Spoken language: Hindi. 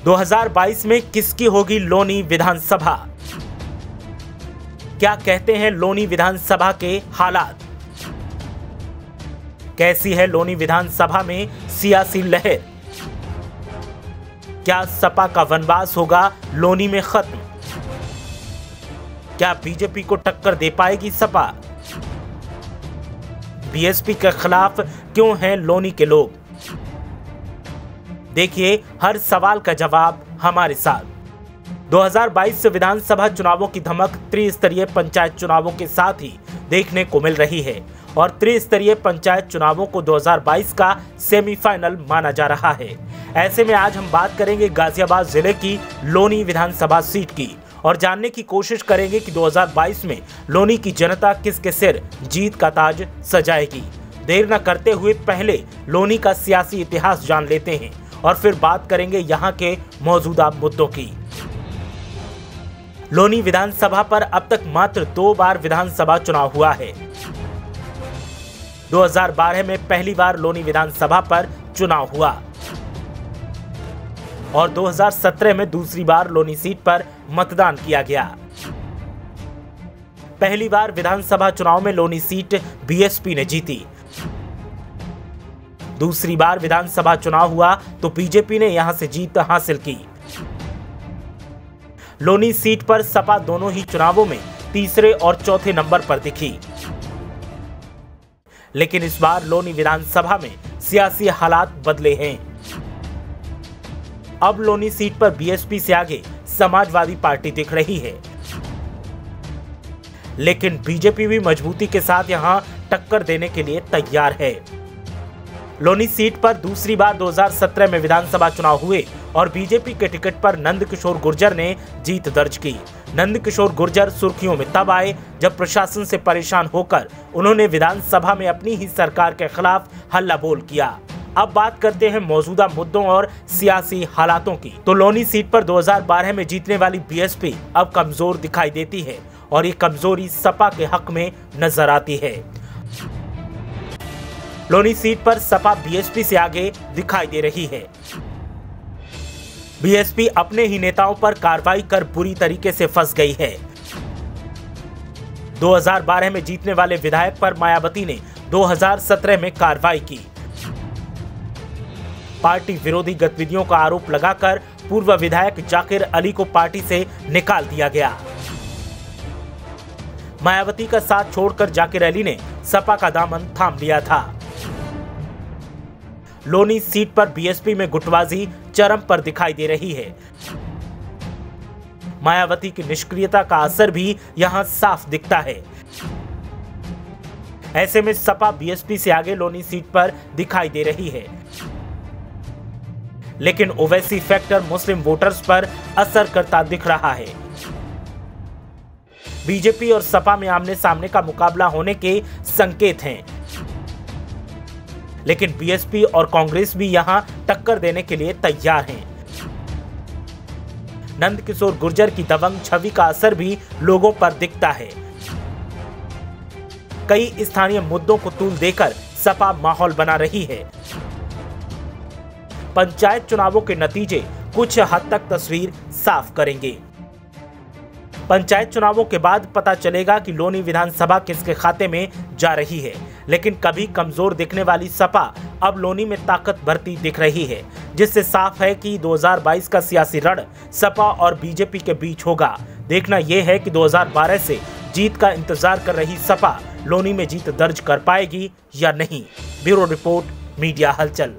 2022 में किसकी होगी लोनी विधानसभा? क्या कहते हैं लोनी विधानसभा के हालात? कैसी है लोनी विधानसभा में सियासी लहर? क्या सपा का वनवास होगा लोनी में खत्म? क्या बीजेपी को टक्कर दे पाएगी सपा? बीएसपी के खिलाफ क्यों हैं लोनी के लोग? देखिए हर सवाल का जवाब हमारे साथ। 2022 विधानसभा चुनावों की धमक त्रिस्तरीय पंचायत चुनावों के साथ ही देखने को मिल रही है और त्रिस्तरीय पंचायत चुनावों को 2022 का सेमीफाइनल माना जा रहा है। ऐसे में आज हम बात करेंगे गाजियाबाद जिले की लोनी विधानसभा सीट की और जानने की कोशिश करेंगे कि 2022 में लोनी की जनता किसके सिर जीत का ताज सजाएगी। देर न करते हुए पहले लोनी का सियासी इतिहास जान लेते हैं और फिर बात करेंगे यहाँ के मौजूदा मुद्दों की। लोनी विधानसभा पर अब तक मात्र 2 बार विधानसभा चुनाव हुआ है। 2012 में पहली बार लोनी विधानसभा पर चुनाव हुआ और 2017 में दूसरी बार लोनी सीट पर मतदान किया गया। पहली बार विधानसभा चुनाव में लोनी सीट बीएसपी ने जीती। दूसरी बार विधानसभा चुनाव हुआ तो बीजेपी ने यहां से जीत हासिल की। लोनी सीट पर सपा दोनों ही चुनावों में तीसरे और चौथे नंबर पर दिखी। लेकिन इस बार लोनी विधानसभा में सियासी हालात बदले हैं। अब लोनी सीट पर बीएसपी से आगे समाजवादी पार्टी दिख रही है, लेकिन बीजेपी भी मजबूती के साथ यहां टक्कर देने के लिए तैयार है। लोनी सीट पर दूसरी बार 2017 में विधानसभा चुनाव हुए और बीजेपी के टिकट पर नंदकिशोर गुर्जर ने जीत दर्ज की। नंदकिशोर गुर्जर सुर्खियों में तब आए जब प्रशासन से परेशान होकर उन्होंने विधानसभा में अपनी ही सरकार के खिलाफ हल्ला बोल किया। अब बात करते हैं मौजूदा मुद्दों और सियासी हालातों की। तो लोनी सीट पर 2012 में जीतने वाली बीएसपी अब कमजोर दिखाई देती है और ये कमजोरी सपा के हक में नजर आती है। लोनी सीट पर सपा बीएसपी से आगे दिखाई दे रही है। बीएसपी अपने ही नेताओं पर कार्रवाई कर बुरी तरीके से फंस गई है। 2012 में जीतने वाले विधायक पर मायावती ने 2017 में कार्रवाई की। पार्टी विरोधी गतिविधियों का आरोप लगाकर पूर्व विधायक जाकिर अली को पार्टी से निकाल दिया गया। मायावती का साथ छोड़कर जाकिर अली ने सपा का दामन थाम लिया था। लोनी सीट पर बीएसपी में गुटबाजी चरम पर दिखाई दे रही है। मायावती की निष्क्रियता का असर भी यहां साफ दिखता है। ऐसे में सपा बीएसपी से आगे लोनी सीट पर दिखाई दे रही है, लेकिन ओवैसी फैक्टर मुस्लिम वोटर्स पर असर करता दिख रहा है। बीजेपी और सपा में आमने सामने का मुकाबला होने के संकेत हैं, लेकिन बीएसपी और कांग्रेस भी यहां टक्कर देने के लिए तैयार हैं। नंदकिशोर गुर्जर की दबंग छवि का असर भी लोगों पर दिखता है। कई स्थानीय मुद्दों को तूल देकर सपा माहौल बना रही है। पंचायत चुनावों के नतीजे कुछ हद तक तस्वीर साफ करेंगे। पंचायत चुनावों के बाद पता चलेगा कि लोनी विधानसभा किसके खाते में जा रही है, लेकिन कभी कमजोर दिखने वाली सपा अब लोनी में ताकत भरती दिख रही है, जिससे साफ है कि 2022 का सियासी रण सपा और बीजेपी के बीच होगा। देखना यह है कि 2012 से जीत का इंतजार कर रही सपा लोनी में जीत दर्ज कर पाएगी या नहीं। ब्यूरो रिपोर्ट, मीडिया हलचल।